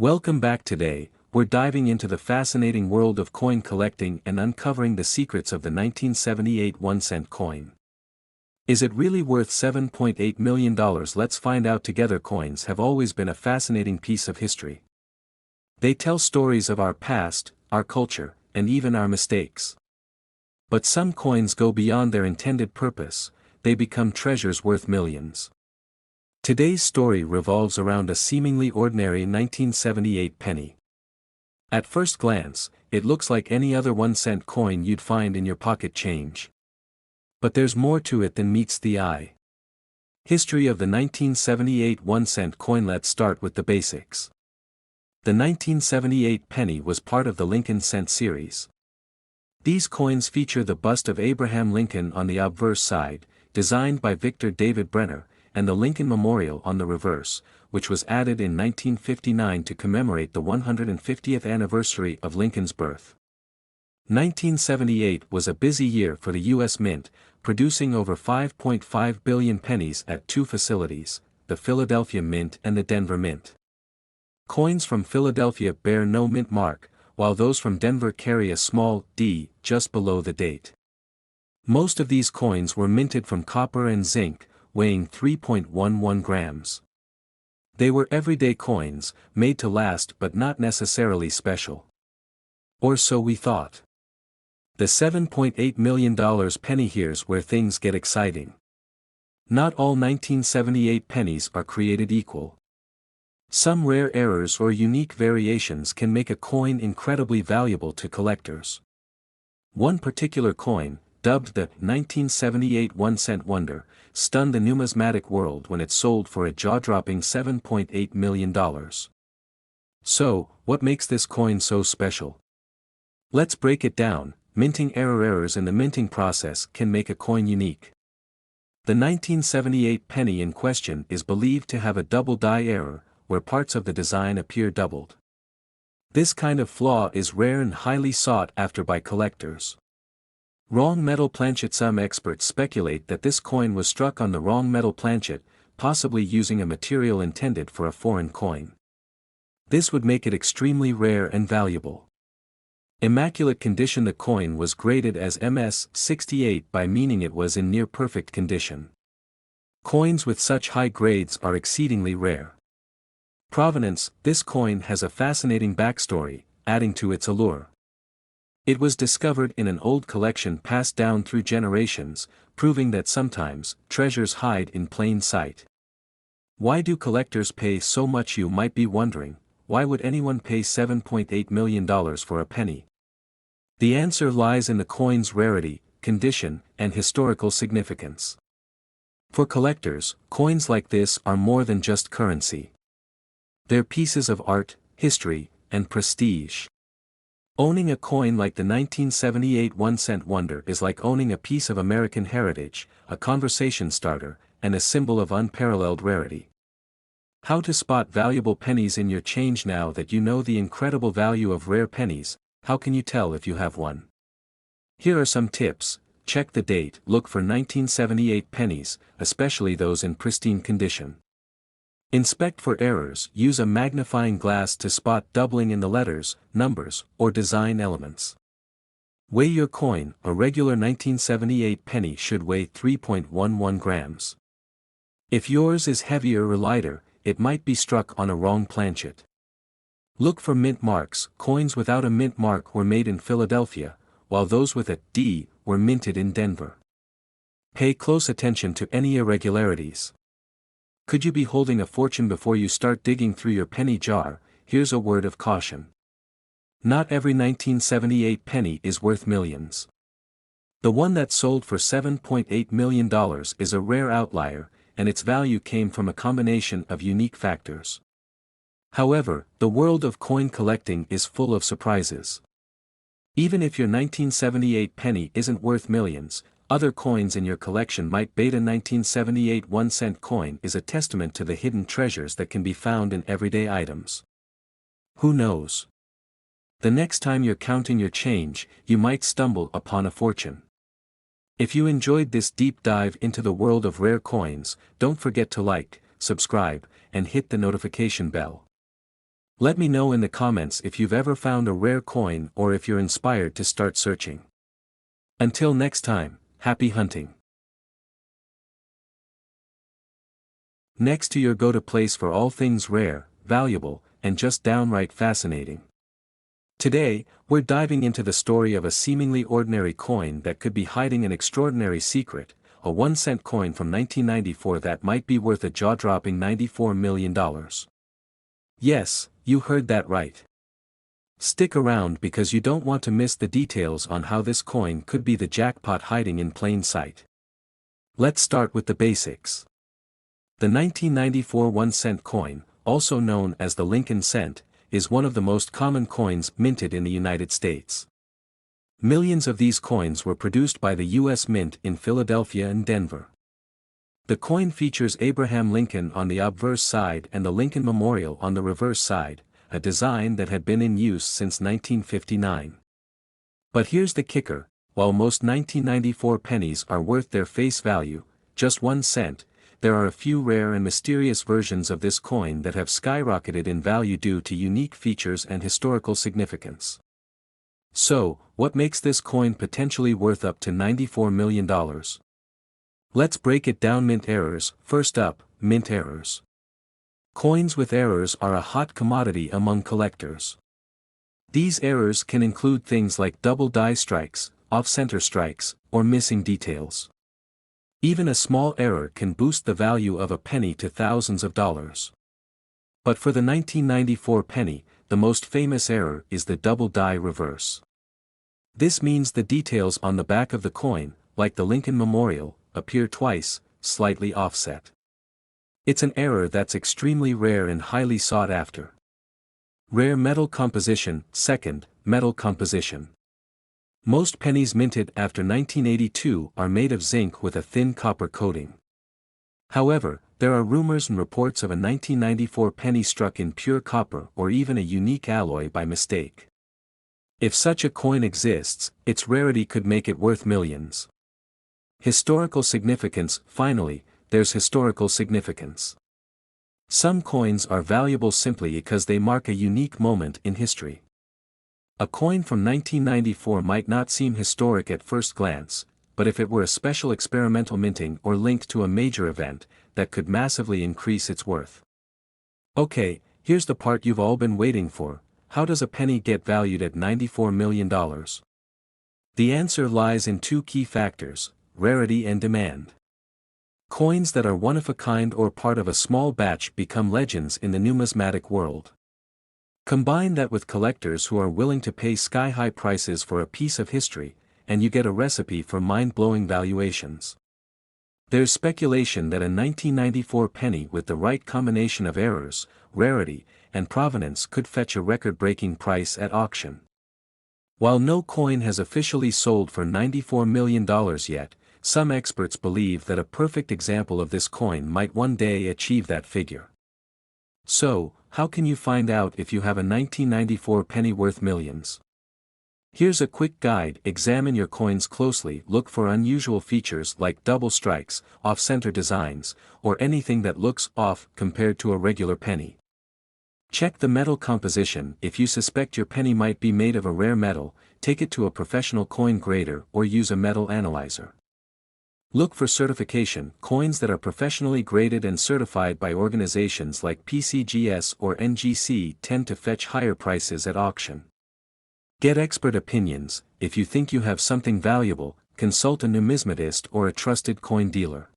Welcome back. Today, we're diving into the fascinating world of coin collecting and uncovering the secrets of the 1978 1-cent coin. Is it really worth $7.8 million? Let's find out together. Coins have always been a fascinating piece of history. They tell stories of our past, our culture, and even our mistakes. But some coins go beyond their intended purpose, they become treasures worth millions. Today's story revolves around a seemingly ordinary 1978 penny. At first glance, it looks like any other 1-cent coin you'd find in your pocket change. But there's more to it than meets the eye. History of the 1978 1-cent coin. Let's start with the basics. The 1978 penny was part of the Lincoln cent series. These coins feature the bust of Abraham Lincoln on the obverse side, designed by Victor David Brenner, and the Lincoln Memorial on the reverse, which was added in 1959 to commemorate the 150th anniversary of Lincoln's birth. 1978 was a busy year for the U.S. Mint, producing over 5.5 billion pennies at two facilities, the Philadelphia Mint and the Denver Mint. Coins from Philadelphia bear no mint mark, while those from Denver carry a small D just below the date. Most of these coins were minted from copper and zinc, weighing 3.11 grams. They were everyday coins, made to last but not necessarily special. Or so we thought. The $7.8 million penny. Here's where things get exciting. Not all 1978 pennies are created equal. Some rare errors or unique variations can make a coin incredibly valuable to collectors. One particular coin, dubbed the 1978 1-cent wonder, stunned the numismatic world when it sold for a jaw-dropping $7.8 million. So, what makes this coin so special? Let's break it down. Minting error. Errors in the minting process can make a coin unique. The 1978 penny in question is believed to have a double die error, where parts of the design appear doubled. This kind of flaw is rare and highly sought after by collectors. Wrong metal planchet. Some experts speculate that this coin was struck on the wrong metal planchet, possibly using a material intended for a foreign coin. This would make it extremely rare and valuable. Immaculate condition. The coin was graded as MS-68 by meaning it was in near perfect condition. Coins with such high grades are exceedingly rare. Provenance. This coin has a fascinating backstory, adding to its allure. It was discovered in an old collection passed down through generations, proving that sometimes, treasures hide in plain sight. Why do collectors pay so much? You might be wondering, why would anyone pay $7.8 million for a penny? The answer lies in the coin's rarity, condition, and historical significance. For collectors, coins like this are more than just currency. They're pieces of art, history, and prestige. Owning a coin like the 1978 1-cent wonder is like owning a piece of American heritage, a conversation starter, and a symbol of unparalleled rarity. How to spot valuable pennies in your change. Now that you know the incredible value of rare pennies, how can you tell if you have one? Here are some tips. Check the date. Look for 1978 pennies, especially those in pristine condition. Inspect for errors. Use a magnifying glass to spot doubling in the letters, numbers, or design elements. Weigh your coin. A regular 1978 penny should weigh 3.11 grams. If yours is heavier or lighter, it might be struck on a wrong planchet. Look for mint marks. Coins without a mint mark were made in Philadelphia, while those with a D were minted in Denver. Pay close attention to any irregularities. Could you be holding a fortune? Before you start digging through your penny jar, here's a word of caution. Not every 1978 penny is worth millions. The one that sold for $7.8 million is a rare outlier, and its value came from a combination of unique factors. However, the world of coin collecting is full of surprises. Even if your 1978 penny isn't worth millions, other coins in your collection might. Beta 1978 1-cent coin is a testament to the hidden treasures that can be found in everyday items. Who knows? The next time you're counting your change, you might stumble upon a fortune. If you enjoyed this deep dive into the world of rare coins, don't forget to like, subscribe, and hit the notification bell. Let me know in the comments if you've ever found a rare coin or if you're inspired to start searching. Until next time, happy hunting. Next to your go-to place for all things rare, valuable, and just downright fascinating. Today, we're diving into the story of a seemingly ordinary coin that could be hiding an extraordinary secret, a 1-cent coin from 1994 that might be worth a jaw-dropping $94 million. Yes, you heard that right. Stick around because you don't want to miss the details on how this coin could be the jackpot hiding in plain sight. Let's start with the basics. The 1994 1-cent coin, also known as the Lincoln cent, is one of the most common coins minted in the United States. Millions of these coins were produced by the U.S. Mint in Philadelphia and Denver. The coin features Abraham Lincoln on the obverse side and the Lincoln Memorial on the reverse side, a design that had been in use since 1959. But here's the kicker: while most 1994 pennies are worth their face value, just 1 cent, there are a few rare and mysterious versions of this coin that have skyrocketed in value due to unique features and historical significance. So, what makes this coin potentially worth up to $94 million? Let's break it down. Mint errors. First up, mint errors. Coins with errors are a hot commodity among collectors. These errors can include things like double die strikes, off-center strikes, or missing details. Even a small error can boost the value of a penny to thousands of dollars. But for the 1994 penny, the most famous error is the double die reverse. This means the details on the back of the coin, like the Lincoln Memorial, appear twice, slightly offset. It's an error that's extremely rare and highly sought after. Rare metal composition. Second, metal composition. Most pennies minted after 1982 are made of zinc with a thin copper coating. However, there are rumors and reports of a 1994 penny struck in pure copper or even a unique alloy by mistake. If such a coin exists, its rarity could make it worth millions. Historical significance. Finally, there's historical significance. Some coins are valuable simply because they mark a unique moment in history. A coin from 1994 might not seem historic at first glance, but if it were a special experimental minting or linked to a major event, that could massively increase its worth. Okay, here's the part you've all been waiting for: how does a penny get valued at $94 million? The answer lies in two key factors: rarity and demand. Coins that are one of a kind or part of a small batch become legends in the numismatic world. Combine that with collectors who are willing to pay sky-high prices for a piece of history, and you get a recipe for mind-blowing valuations. There's speculation that a 1994 penny with the right combination of errors, rarity, and provenance could fetch a record-breaking price at auction. While no coin has officially sold for $94 million yet, some experts believe that a perfect example of this coin might one day achieve that figure. So, how can you find out if you have a 1994 penny worth millions? Here's a quick guide: examine your coins closely, look for unusual features like double strikes, off-center designs, or anything that looks off compared to a regular penny. Check the metal composition. If you suspect your penny might be made of a rare metal, take it to a professional coin grader or use a metal analyzer. Look for certification. Coins that are professionally graded and certified by organizations like PCGS or NGC tend to fetch higher prices at auction. Get expert opinions. If you think you have something valuable, consult a numismatist or a trusted coin dealer.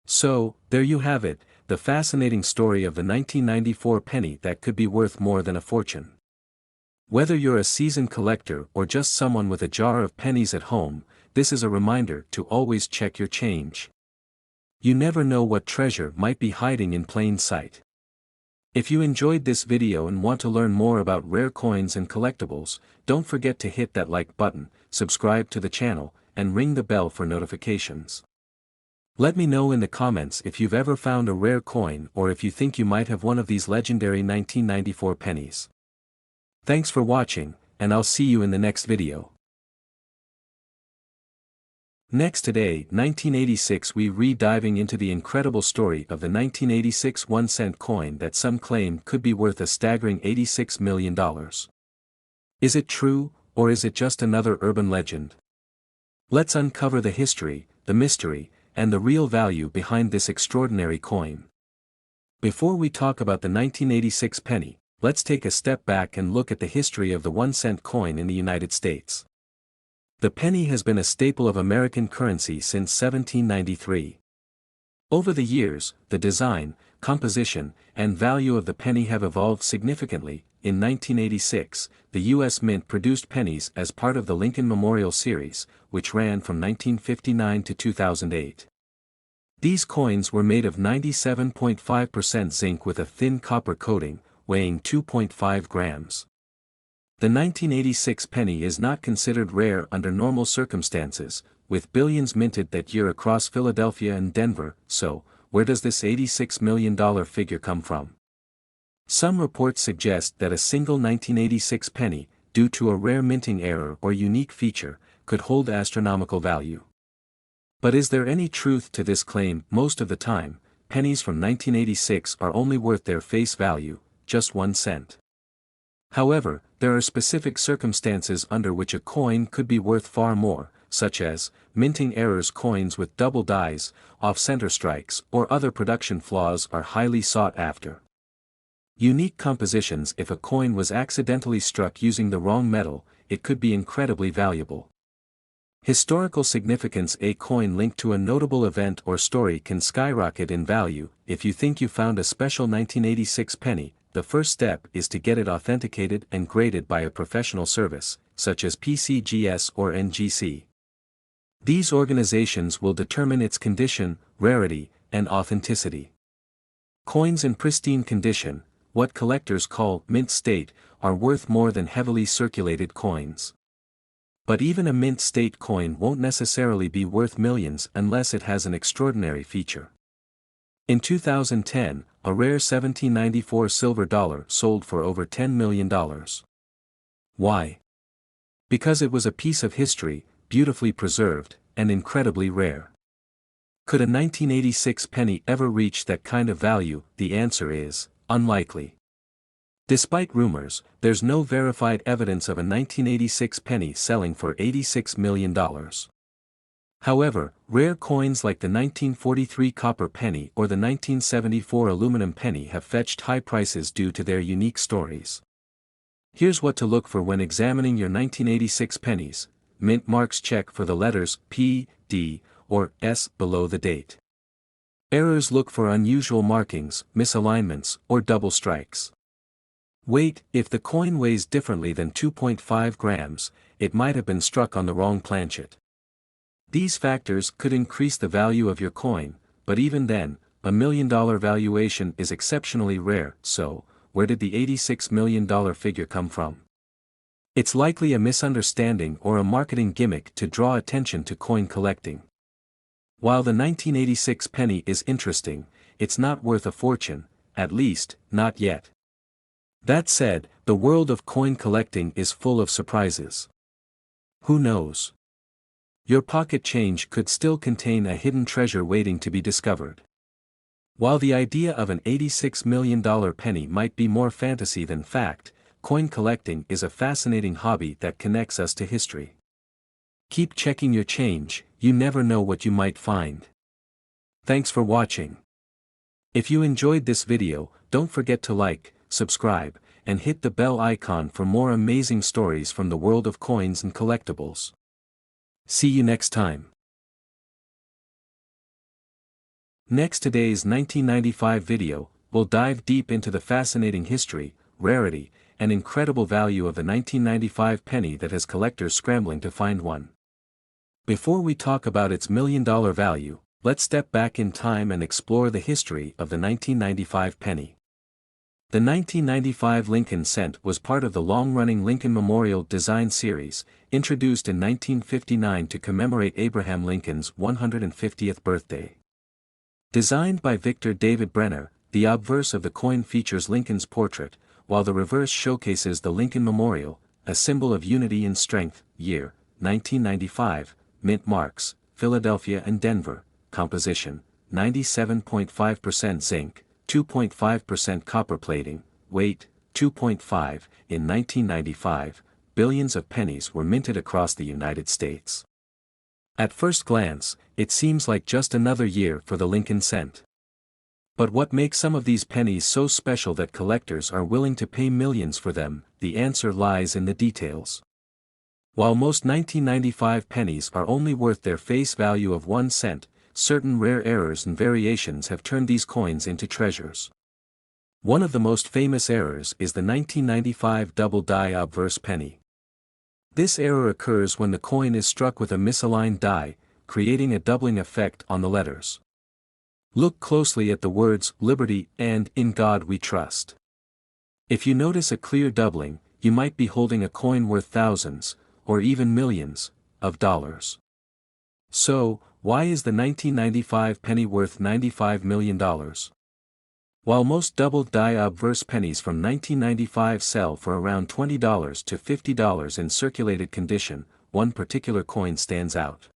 So, there you have it, the fascinating story of the 1994 penny that could be worth more than a fortune. Whether you're a seasoned collector or just someone with a jar of pennies at home, this is a reminder to always check your change. You never know what treasure might be hiding in plain sight. If you enjoyed this video and want to learn more about rare coins and collectibles, don't forget to hit that like button, subscribe to the channel, and ring the bell for notifications. Let me know in the comments if you've ever found a rare coin or if you think you might have one of these legendary 1994 pennies. Thanks for watching, and I'll see you in the next video. Next today, 1986, we re-diving into the incredible story of the 1986 1-cent coin that some claim could be worth a staggering $86 million. Is it true, or is it just another urban legend? Let's uncover the history, the mystery, and the real value behind this extraordinary coin. Before we talk about the 1986 penny, let's take a step back and look at the history of the 1-cent coin in the United States. The penny has been a staple of American currency since 1793. Over the years, the design, composition, and value of the penny have evolved significantly. In 1986, the U.S. Mint produced pennies as part of the Lincoln Memorial Series, which ran from 1959 to 2008. These coins were made of 97.5% zinc with a thin copper coating, weighing 2.5 grams. The 1986 penny is not considered rare under normal circumstances, with billions minted that year across Philadelphia and Denver. So, where does this $86 million figure come from? Some reports suggest that a single 1986 penny, due to a rare minting error or unique feature, could hold astronomical value. But is there any truth to this claim? Most of the time, pennies from 1986 are only worth their face value, just 1 cent. However, there are specific circumstances under which a coin could be worth far more, such as minting errors. Coins with double dies, off-center strikes, or other production flaws are highly sought after. Unique compositions. If a coin was accidentally struck using the wrong metal, it could be incredibly valuable. Historical significance. A coin linked to a notable event or story can skyrocket in value. If you think you found a special 1986 penny, the first step is to get it authenticated and graded by a professional service, such as PCGS or NGC. These organizations will determine its condition, rarity, and authenticity. Coins in pristine condition, what collectors call mint state, are worth more than heavily circulated coins. But even a mint state coin won't necessarily be worth millions unless it has an extraordinary feature. In 2010, a rare 1794 silver dollar sold for over $10 million. Why? Because it was a piece of history, beautifully preserved, and incredibly rare. Could a 1986 penny ever reach that kind of value? The answer is, unlikely. Despite rumors, there's no verified evidence of a 1986 penny selling for $86 million. However, rare coins like the 1943 copper penny or the 1974 aluminum penny have fetched high prices due to their unique stories. Here's what to look for when examining your 1986 pennies. Mint marks. Check for the letters P, D, or S below the date. Errors. Look for unusual markings, misalignments, or double strikes. Weight. If the coin weighs differently than 2.5 grams, it might have been struck on the wrong planchet. These factors could increase the value of your coin, but even then, $1 million valuation is exceptionally rare. So, where did the $86 million figure come from? It's likely a misunderstanding or a marketing gimmick to draw attention to coin collecting. While the 1986 penny is interesting, it's not worth a fortune, at least, not yet. That said, the world of coin collecting is full of surprises. Who knows? Your pocket change could still contain a hidden treasure waiting to be discovered. While the idea of an $86 million penny might be more fantasy than fact, coin collecting is a fascinating hobby that connects us to history. Keep checking your change, you never know what you might find. Thanks for watching. If you enjoyed this video, don't forget to like, subscribe, and hit the bell icon for more amazing stories from the world of coins and collectibles. See you next time. Next, today's 1995 video, we'll dive deep into the fascinating history, rarity, and incredible value of the 1995 penny that has collectors scrambling to find one. Before we talk about its $1 million value, let's step back in time and explore the history of the 1995 penny. The 1995 Lincoln cent was part of the long-running Lincoln Memorial Design Series, introduced in 1959 to commemorate Abraham Lincoln's 150th birthday. Designed by Victor David Brenner, the obverse of the coin features Lincoln's portrait, while the reverse showcases the Lincoln Memorial, a symbol of unity and strength. Year, 1995, mint marks, Philadelphia and Denver, composition, 97.5% zinc, 2.5% copper plating, weight, 2.5. In 1995, billions of pennies were minted across the United States. At first glance, it seems like just another year for the Lincoln cent. But what makes some of these pennies so special that collectors are willing to pay millions for them? The answer lies in the details. While most 1995 pennies are only worth their face value of 1 cent, certain rare errors and variations have turned these coins into treasures. One of the most famous errors is the 1995 double die obverse penny. This error occurs when the coin is struck with a misaligned die, creating a doubling effect on the letters. Look closely at the words "Liberty" and "In God We Trust." If you notice a clear doubling, you might be holding a coin worth thousands, or even millions, of dollars. So, why is the 1995 penny worth $95 million? While most double die obverse pennies from 1995 sell for around $20 to $50 in circulated condition, one particular coin stands out.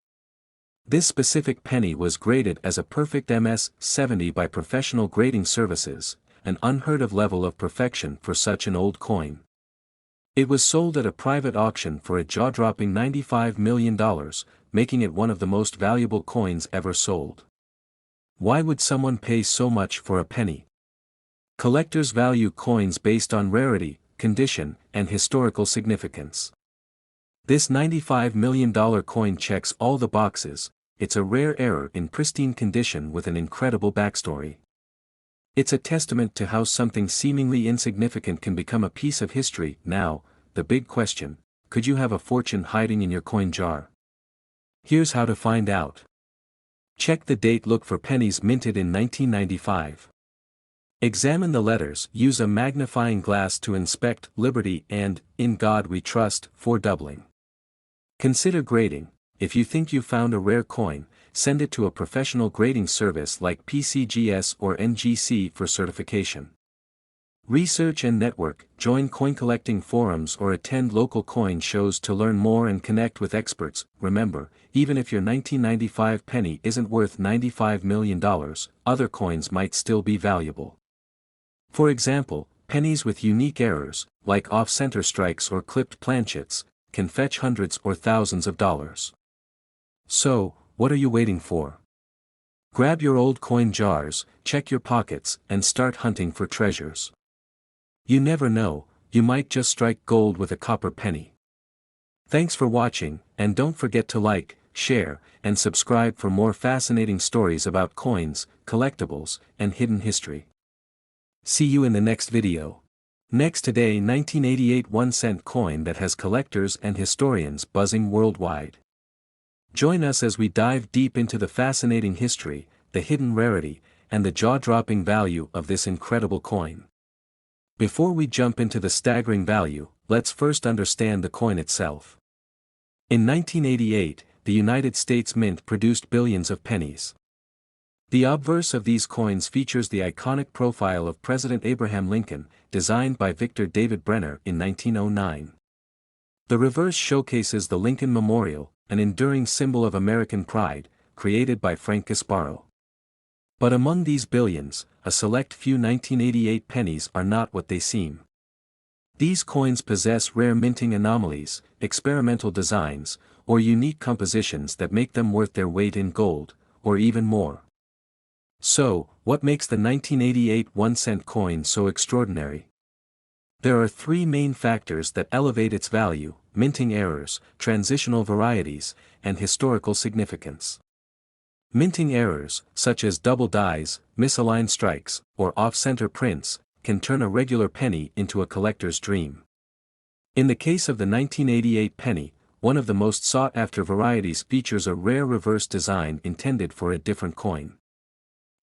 This specific penny was graded as a perfect MS-70 by professional grading services, an unheard-of level of perfection for such an old coin. It was sold at a private auction for a jaw-dropping $95 million, making it one of the most valuable coins ever sold. Why would someone pay so much for a penny? Collectors value coins based on rarity, condition, and historical significance. This $95 million coin checks all the boxes. It's a rare error in pristine condition with an incredible backstory. It's a testament to how something seemingly insignificant can become a piece of history. Now, the big question: could you have a fortune hiding in your coin jar? Here's how to find out. Check the date. Look for pennies minted in 1995. Examine the letters. Use a magnifying glass to inspect "Liberty" and "In God We Trust" for doubling. Consider grading. If you think you found a rare coin, send it to a professional grading service like PCGS or NGC for certification. Research and network. Join coin collecting forums or attend local coin shows to learn more and connect with experts. Remember, even if your 1995 penny isn't worth $95 million, other coins might still be valuable. For example, pennies with unique errors, like off-center strikes or clipped planchets, can fetch hundreds or thousands of dollars. So, what are you waiting for? Grab your old coin jars, check your pockets, and start hunting for treasures. You never know, you might just strike gold with a copper penny. Thanks for watching, and don't forget to like, share, and subscribe for more fascinating stories about coins, collectibles, and hidden history. See you in the next video. Next today, 1988 1-cent coin that has collectors and historians buzzing worldwide. Join us as we dive deep into the fascinating history, the hidden rarity, and the jaw-dropping value of this incredible coin. Before we jump into the staggering value, let's first understand the coin itself. In 1988, the United States Mint produced billions of pennies. The obverse of these coins features the iconic profile of President Abraham Lincoln, designed by Victor David Brenner in 1909. The reverse showcases the Lincoln Memorial, an enduring symbol of American pride, created by Frank Gasparro. But among these billions, a select few 1988 pennies are not what they seem. These coins possess rare minting anomalies, experimental designs, or unique compositions that make them worth their weight in gold, or even more. So, what makes the 1988 1-cent coin so extraordinary? There are three main factors that elevate its value: minting errors, transitional varieties, and historical significance. Minting errors, such as double dies, misaligned strikes, or off-center prints, can turn a regular penny into a collector's dream. In the case of the 1988 penny, one of the most sought-after varieties features a rare reverse design intended for a different coin.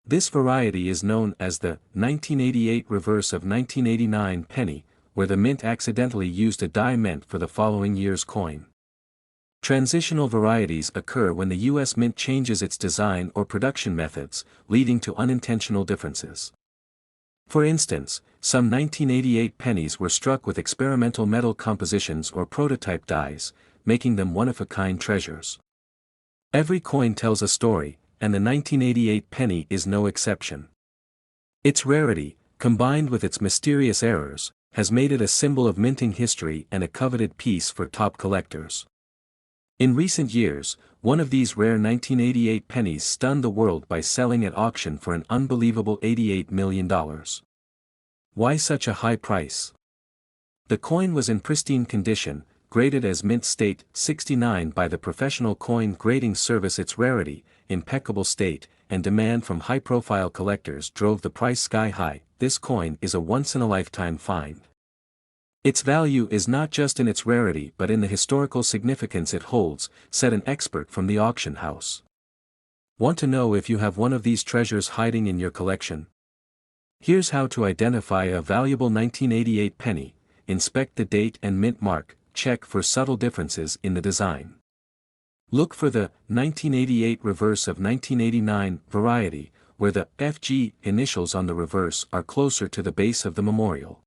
This variety is known as the 1988 reverse of 1989 penny, where the mint accidentally used a die meant for the following year's coin. Transitional varieties occur when the U.S. Mint changes its design or production methods, leading to unintentional differences. For instance, some 1988 pennies were struck with experimental metal compositions or prototype dies, making them one-of-a-kind treasures. Every coin tells a story, and the 1988 penny is no exception. Its rarity, combined with its mysterious errors, has made it a symbol of minting history and a coveted piece for top collectors. In recent years, one of these rare 1988 pennies stunned the world by selling at auction for an unbelievable $88 million. Why such a high price? The coin was in pristine condition, graded as mint state 69 by the professional coin grading service. Its rarity, impeccable state, and demand from high-profile collectors drove the price sky high. This coin is a once-in-a-lifetime find. Its value is not just in its rarity but in the historical significance it holds, said an expert from the auction house. Want to know if you have one of these treasures hiding in your collection? Here's how to identify a valuable 1988 penny. Inspect the date and mint mark, check for subtle differences in the design. Look for the 1988 reverse of 1989 variety, where the FG initials on the reverse are closer to the base of the memorial.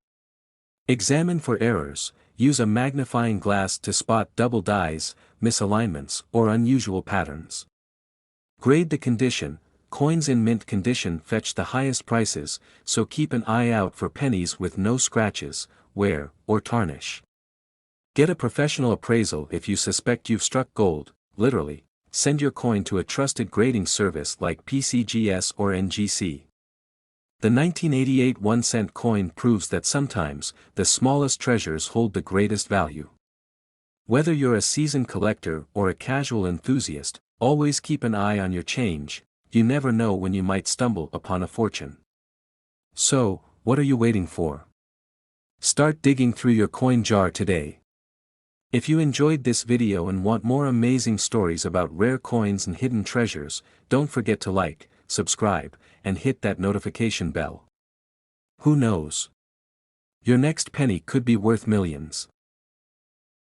Examine for errors. Use a magnifying glass to spot double dies, misalignments, or unusual patterns. Grade the condition. Coins in mint condition fetch the highest prices, so keep an eye out for pennies with no scratches, wear, or tarnish. Get a professional appraisal if you suspect you've struck gold. Literally, send your coin to a trusted grading service like PCGS or NGC. The 1988 1-cent coin proves that sometimes, the smallest treasures hold the greatest value. Whether you're a seasoned collector or a casual enthusiast, always keep an eye on your change. You never know when you might stumble upon a fortune. So, what are you waiting for? Start digging through your coin jar today. If you enjoyed this video and want more amazing stories about rare coins and hidden treasures, don't forget to like, subscribe, and hit that notification bell. Who knows? Your next penny could be worth millions.